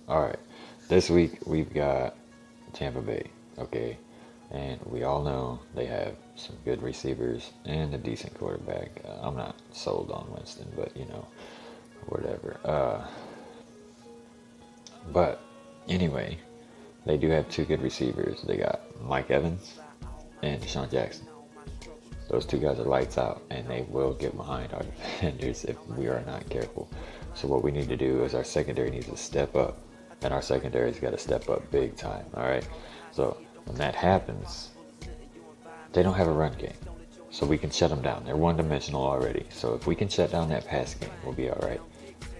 All right, this week we've got Tampa Bay, okay, and we all know they have some good receivers and a decent quarterback. I'm not sold on Winston, but whatever. But anyway, they do have two good receivers. They got Mike Evans and Deshaun Jackson. Those two guys are lights out, and they will get behind our defenders if we are not careful. So what we need to do is our secondary needs to step up, and our secondary's got to step up big time. All right. So when that happens, they don't have a run game, so we can shut them down. They're one-dimensional already. So if we can shut down that pass game, we'll be all right.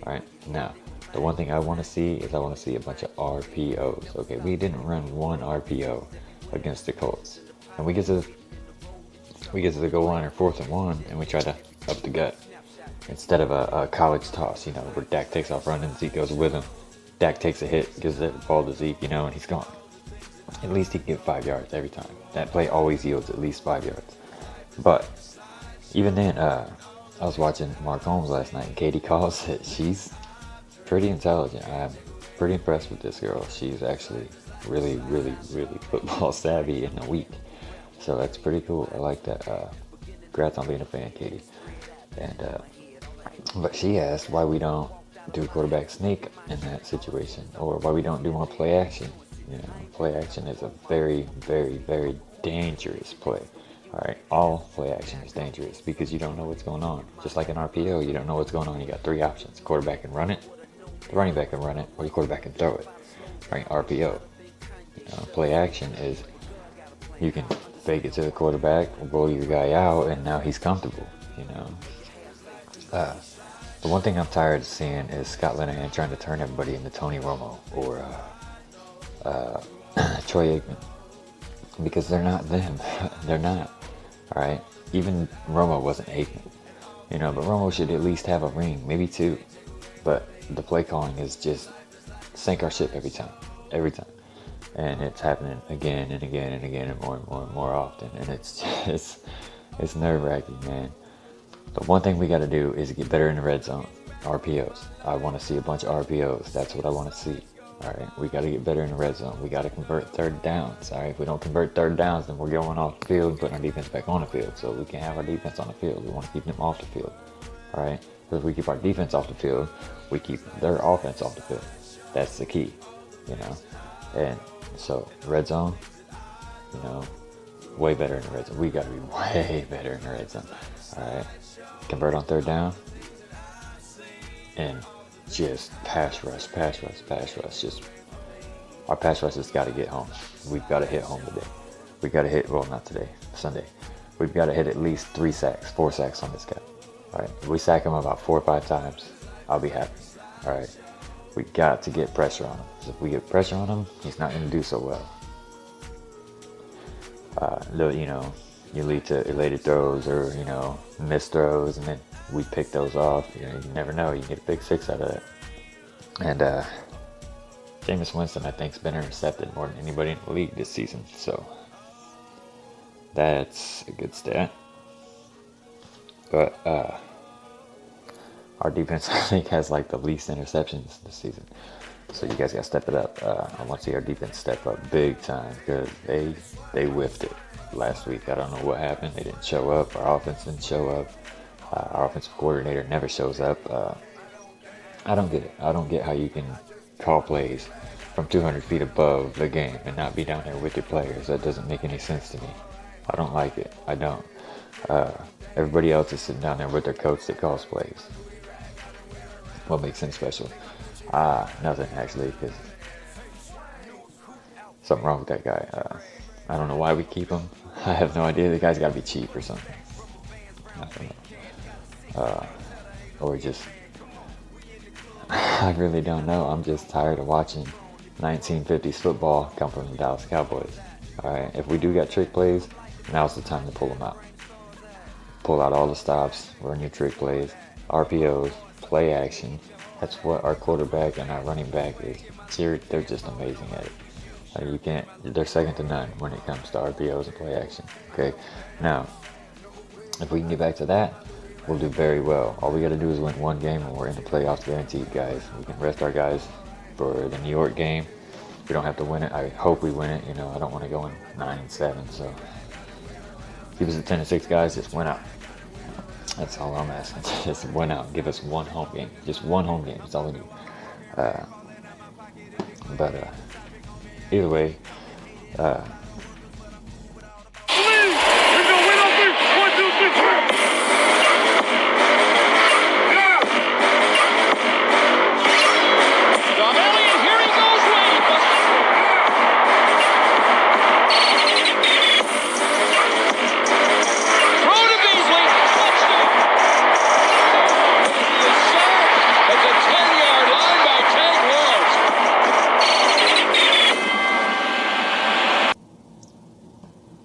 All right. Now, the one thing I want to see is I want to see a bunch of RPOs. Okay, we didn't run one RPO against the Colts, and we get to the goal line or 4th and 1, and we try to up the gut instead of a college toss, where Dak takes off running, Zeke goes with him. Dak takes a hit, gives the ball to Zeke, and he's gone. At least he can get 5 yards every time. That play always yields at least 5 yards. But even then, I was watching Mark Holmes last night, and Katie calls it. She's pretty intelligent. I'm pretty impressed with this girl. She's actually really, really, really football savvy and weak. So that's pretty cool. I like that. Congrats on being a fan, Katie. And but she asked why we don't do quarterback sneak in that situation, or why we don't do more play action. Play action is a very, very, very dangerous play. All right, all play action is dangerous because you don't know what's going on. Just like an RPO, you don't know what's going on. You got three options: quarterback can run it, the running back can run it, or your quarterback can throw it. Right? RPO. Play action is you can fake it to the quarterback, roll your guy out, and now he's comfortable. The one thing I'm tired of seeing is Scott Linehan trying to turn everybody into Tony Romo or Troy Aikman, because they're not them. They're not. All right. Even Romo wasn't Aikman, but Romo should at least have a ring, maybe two. But the play calling is just sink our ship every time, and it's happening again and again and again and more often, and it's nerve-wracking, man. The one thing we got to do is get better in the red zone. RPOs. I want to see a bunch of RPOs. That's what I want to see. All right, we got to get better in the red zone. We got to convert third downs. All right, if we don't convert third downs, then we're going off the field and putting our defense back on the field. So we can't have our defense on the field. We want to keep them off the field. All right, because if we keep our defense off the field, we keep their offense off the field. That's the key, And so red zone, way better in the red zone. We got to be way better in the red zone. All right, convert on third down, and just pass rush. Just our pass rush has got to get home. We've got to hit home today. We got to hit, well, not today, Sunday. We've got to hit at least 4 sacks on this guy. All right, if we sack him about 4 or 5 times, I'll be happy. All right, we got to get pressure on him. So if we get pressure on him, he's not going to do so well. You lead to elated throws or, missed throws, and then we pick those off. You never know. You can get a big 6 out of that. And Jameis Winston, I think, has been intercepted more than anybody in the league this season. So that's a good stat. But our defense, I think, has like the least interceptions this season. So you guys got to step it up. I want to see our defense step up big time because they whiffed it last week. I don't know what happened. They didn't show up. Our offense didn't show up. Our offensive coordinator never shows up. I don't get it. I don't get how you can call plays from 200 feet above the game and not be down there with your players. That doesn't make any sense to me. I don't like it. I don't. Everybody else is sitting down there with their coach that calls plays. What makes him special? Nothing, actually, because something wrong with that guy. I don't know why we keep him. I have no idea. The guy's got to be cheap or something. I don't know. Or just, I really don't know. I'm just tired of watching 1950s football come from the Dallas Cowboys. All right, if we do got trick plays, now's the time to pull them out. Pull out all the stops, run your trick plays, RPOs, play action. That's what our quarterback and our running back is. They're just amazing at it. They're second to none when it comes to RPOs and play action. Okay, now, if we can get back to that, we'll do very well. All we got to do is win one game and we're in the playoffs guaranteed, guys. We can rest our guys for the New York game. We don't have to win it. I hope we win it. You know, I don't want to go in 9-7. So keep us at 10-6, guys. Just win out. That's all I'm asking. Just win out. Give us one home game. Just one home game. That's all we need. But either way,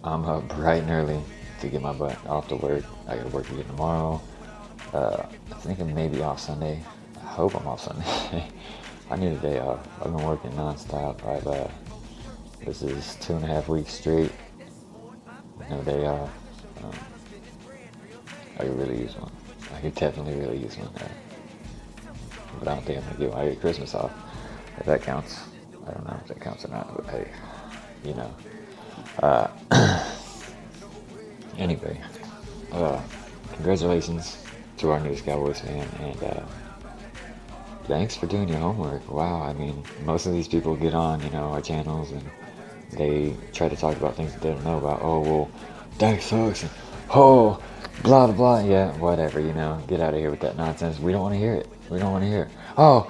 I'm up bright and early to get my butt off to work. I gotta work again tomorrow. I think I may be off Sunday. I hope I'm off Sunday. I need a day off. I've been working nonstop. This is 2.5 weeks straight. No day off. I could really use one. I could definitely really use one. But I don't think I'm gonna get. I get Christmas off. If that counts. I don't know if that counts or not. But hey, you know. Anyway, congratulations to our newest Cowboys fan, and thanks for doing your homework. Wow, I mean, most of these people get on, you know, our channels, and they try to talk about things that they don't know about. Oh, well, Dak sucks, and oh, blah, blah, blah. Yeah, whatever, you know, get out of here with that nonsense. We don't want to hear it. We don't want to hear it. Oh,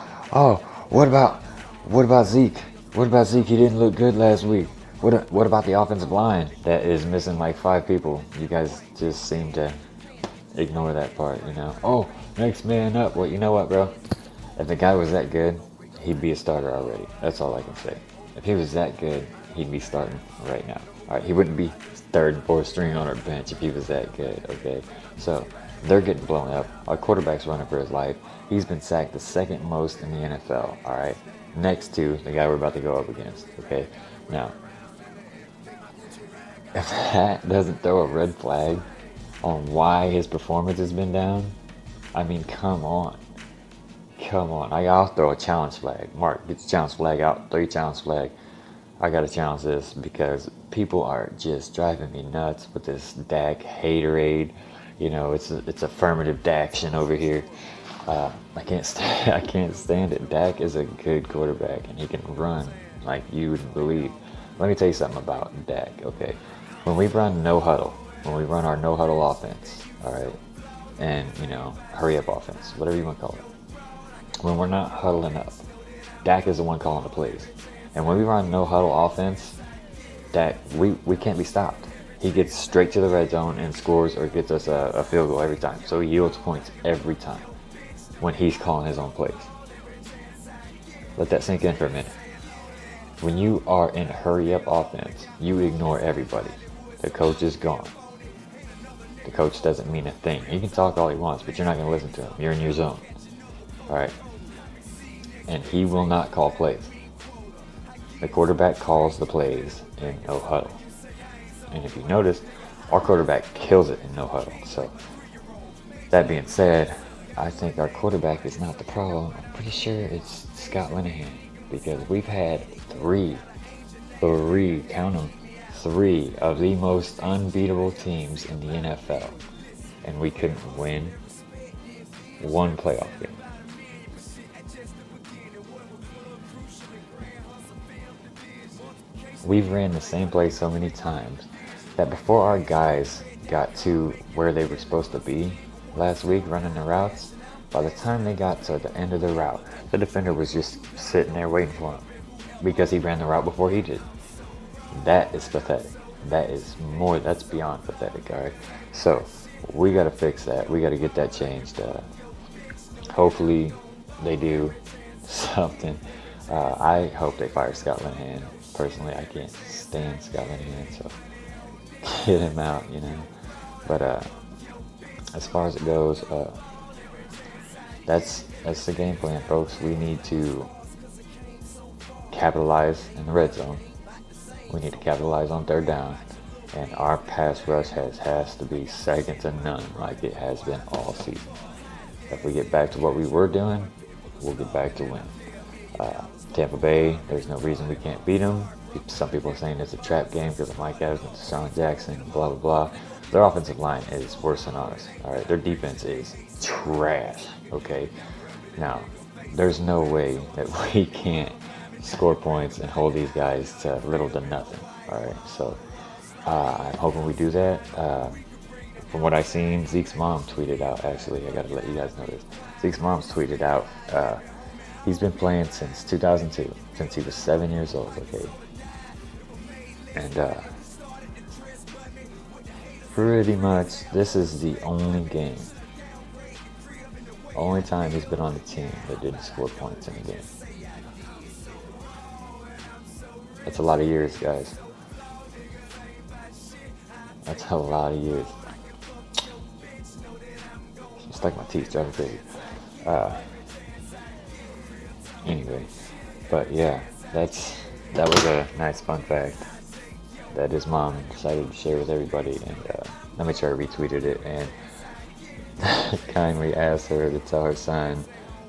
what about Zeke? What about Zeke? He didn't look good last week. What about the offensive line that is missing like 5 people? You guys just seem to ignore that part, you know. Oh, next man up. Well, you know what, bro? If the guy was that good, he'd be a starter already. That's all I can say. If he was that good, he'd be starting right now. All right, he wouldn't be 3rd and 4th string on our bench if he was that good, okay? So they're getting blown up. Our quarterback's running for his life. He's been sacked the 2nd most in the NFL, all right? Next to the guy we're about to go up against, okay? Now, if that doesn't throw a red flag on why his performance has been down, I mean, come on. I'll throw a challenge flag. Mark, get the challenge flag out. Throw your challenge flag. I gotta challenge this because people are just driving me nuts with this Dak haterade. You know, it's affirmative Daction over here. I can't stand it. Dak is a good quarterback and he can run like you wouldn't believe. Let me tell you something about Dak, okay? When we run no huddle, when we run our no huddle offense, all right, and, you know, hurry up offense, whatever you want to call it. When we're not huddling up, Dak is the one calling the plays. And when we run no huddle offense, Dak, we can't be stopped. He gets straight to the red zone and scores or gets us a field goal every time. So he yields points every time when he's calling his own plays. Let that sink in for a minute. When you are in hurry up offense, you ignore everybody. The coach is gone. The coach doesn't mean a thing. He can talk all he wants, but you're not going to listen to him. You're in your zone. All right? And he will not call plays. The quarterback calls the plays in no huddle. And if you notice, our quarterback kills it in no huddle. So, that being said, I think our quarterback is not the problem. I'm pretty sure it's Scott Linehan. Because we've had three, count them, 3 of the most unbeatable teams in the NFL. And we couldn't win one playoff game. We've ran the same play so many times that before our guys got to where they were supposed to be last week running the routes, by the time they got to the end of the route, the defender was just sitting there waiting for him because he ran the route before he did. That is pathetic. That's beyond pathetic, all right? So we got to fix that. We got to get that changed. Hopefully they do something. I hope they fire Scott Linehan. Personally, I can't stand Scott Linehan, so get him out, you know. But as far as it goes, that's the game plan, folks. We need to capitalize in the red zone. We need to capitalize on 3rd down. And our pass rush has to be second to none like it has been all season. If we get back to what we were doing, we'll get back to winning. Tampa Bay, there's no reason we can't beat them. Some people are saying it's a trap game because of Mike Evans and Deshaun Jackson, blah, blah, blah. Their offensive line is worse than ours. All right, their defense is trash, okay? Now, there's no way that we can't score points and hold these guys to little to nothing, all right? So I'm hoping we do that. From what I've seen, Zeke's mom tweeted out, actually, I got to let you guys know this. Zeke's mom's tweeted out, he's been playing since 2002, since he was 7 years old, okay? And pretty much this is the only time he's been on the team that didn't score points in a game. That's a lot of years, guys. That's a lot of years. It's like my teeth driving crazy. Anyway, but yeah, that was a nice fun fact that his mom decided to share with everybody, and let me try to retweeted it and kindly asked her to tell her son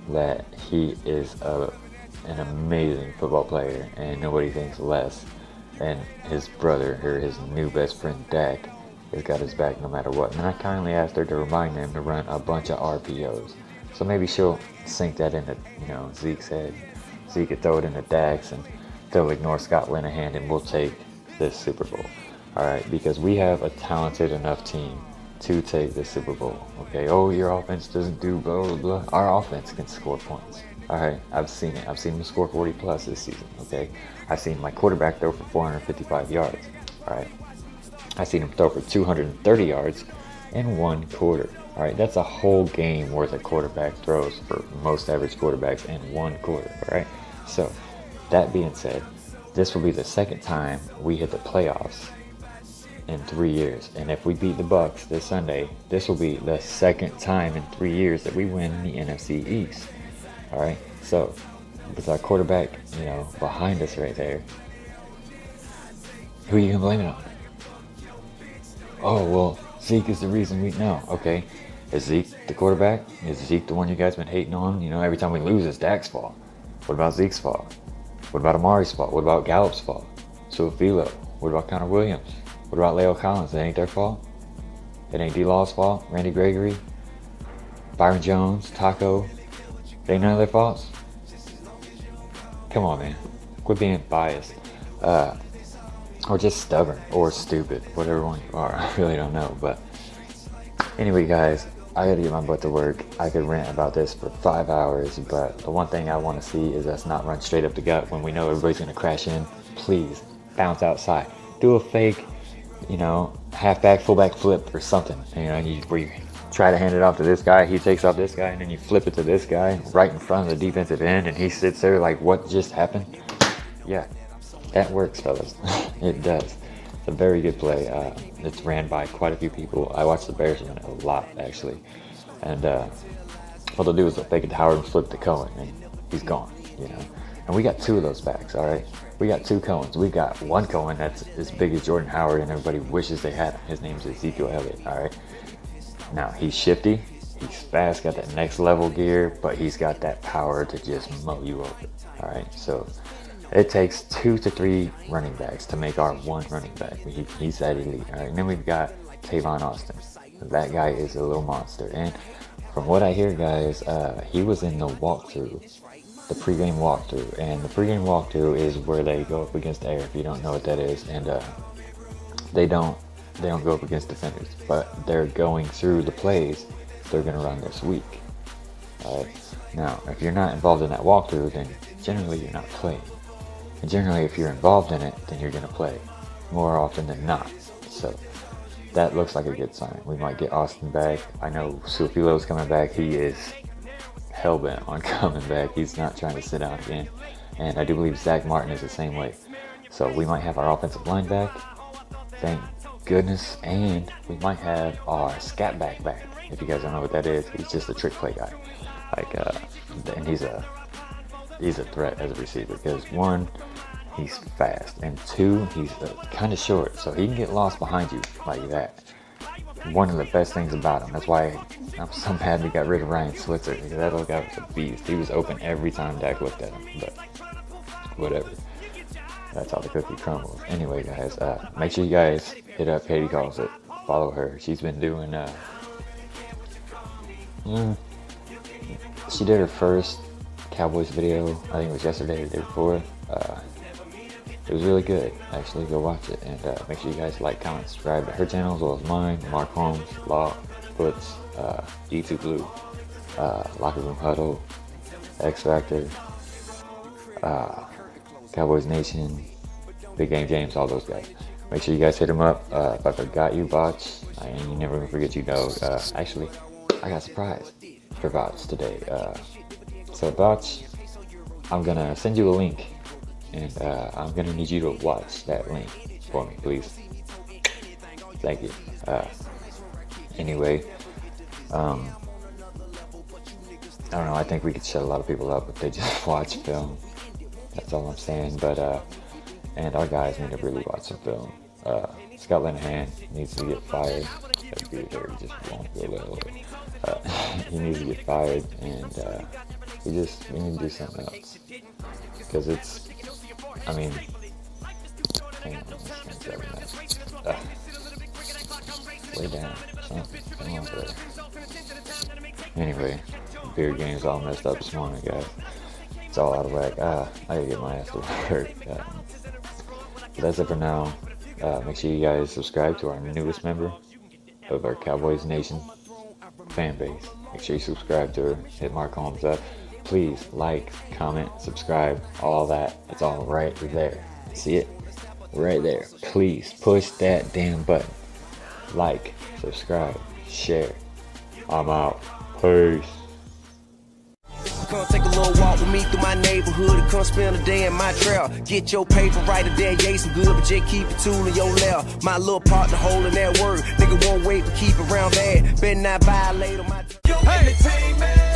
that he is an amazing football player and nobody thinks less, and his brother, or his new best friend Dak, has got his back no matter what. And I kindly asked her to remind him to run a bunch of RPOs, so maybe she'll sink that into Zeke's head. Zeke could throw it into Dak's and they'll ignore Scott Linehan and we'll take this Super Bowl. All right, because we have a talented enough team to take the Super Bowl. Okay, oh, your offense doesn't do blah, blah, blah. Our offense can score points. All right, I've seen it. I've seen them score 40 plus this season. Okay, I've seen my quarterback throw for 455 yards. All right, I've seen him throw for 230 yards in one quarter. All right, that's a whole game worth of quarterback throws for most average quarterbacks in one quarter. All right, so that being said, this will be the second time we hit the playoffs in 3 years. And if we beat the Bucs this Sunday, this will be the second time in 3 years that we win the NFC East. All right, so with our quarterback, behind us right there, who are you gonna blame it on? Oh, well, Zeke is the reason we know. Okay, is Zeke the quarterback? Is Zeke the one you guys been hating on? Every time we lose, it's Dak's fault. What about Zeke's fault? What about Amari's fault? What about Gallup's fault? Suafilo? What about Connor Williams? What about Leo Collins? It ain't their fault. It ain't D-Law's fault. Randy Gregory, Byron Jones, Taco. It ain't none of their faults. Come on, man. Quit being biased. Or just stubborn or stupid. Whatever one you are. I really don't know. But anyway, guys, I gotta get my butt to work. I could rant about this for 5 hours, but the one thing I want to see is us not run straight up the gut when we know everybody's gonna crash in. Please bounce outside. Do a fake, halfback, fullback flip or something. Where you try to hand it off to this guy, he takes off this guy, and then you flip it to this guy right in front of the defensive end, and he sits there like, what just happened? Yeah, that works, fellas. It does. It's a very good play. It's ran by quite a few people. I watched the Bears run it a lot, actually. And what they'll do is they'll fake it to Howard and flip to Cohen, and he's gone, And we got two of those backs, all right? We got two Cohens. We got one Cohen that's as big as Jordan Howard, and everybody wishes they had him. His name's Ezekiel Elliott, all right? Now, he's shifty. He's fast, got that next level gear, but he's got that power to just mow you over, all right? So it takes 2 to 3 running backs to make our one running back. He's that elite, all right? And then we've got Tavon Austin. That guy is a little monster. And from what I hear, guys, he was in the walkthrough, the pregame walkthrough. And the pregame walkthrough is where they go up against air, if you don't know what that is. And they don't go up against defenders, but they're going through the plays they're going to run this week. All right? Now, if you're not involved in that walkthrough, then generally you're not playing. And generally, if you're involved in it, then you're going to play more often than not. So that looks like a good sign. We might get Austin back. I know Suafilo's coming back. He is hell-bent on coming back. He's not trying to sit out again. And I do believe Zach Martin is the same way. So we might have our offensive line back. Thank goodness. And we might have our scat back. If you guys don't know what that is, he's just a trick play guy. And he's a threat as a receiver because 1, he's fast, and 2, he's kind of short, so he can get lost behind you like that. One of the best things about him. That's why I'm so mad we got rid of Ryan Switzer, because that little guy was a beast. He was open every time Dak looked at him. But whatever. That's how the cookie crumbles. Anyway, guys, make sure you guys hit up Katie Calls It. Follow her. She's been doing, she did her first Cowboys video, I think it was yesterday or the day before. It was really good, actually. Go watch it, and make sure you guys like, comment, subscribe to her channel as well as mine. Mark Holmes, Law, Puts, YouTube Blue, Locker Room Huddle, X Factor, Cowboys Nation, Big Game James, all those guys. Make sure you guys hit them up. If I forgot you, Bots, I ain't never gonna forget you, dog. Actually, I got a surprise for Bots today. So Bots, I'm gonna send you a link, and I'm gonna need you to watch that link for me, please. Thank you. Anyway, I don't know, I think we could shut a lot of people up if they just watch film. That's all I'm saying. But and our guys need to really watch some film. Scott Linehan needs to get fired. That dude there just won't go little. He needs to get fired, and we need to do something else, because it's, I mean, hang on, this thing's very nice. Way down, something, come on, brother. Anyway, beer game's all messed up this morning, guys. It's all out of whack. I gotta get my ass to work. That's it for now. Make sure you guys subscribe to our newest member of our Cowboys Nation fan base. Make sure you subscribe to her. Hit Mark Holmes up. Please like, comment, subscribe, all that. It's all right there. See it? Right there. Please push that damn button. Like, subscribe, share. I'm out. Peace. Come take a little walk with me through my neighborhood and come spend a day in my trail. Get your paper right there, yeah, some good, but just keep it tool in your left. My little partner holding that word. Nigga won't wait to keep around bad. Better not violate on my. Hey,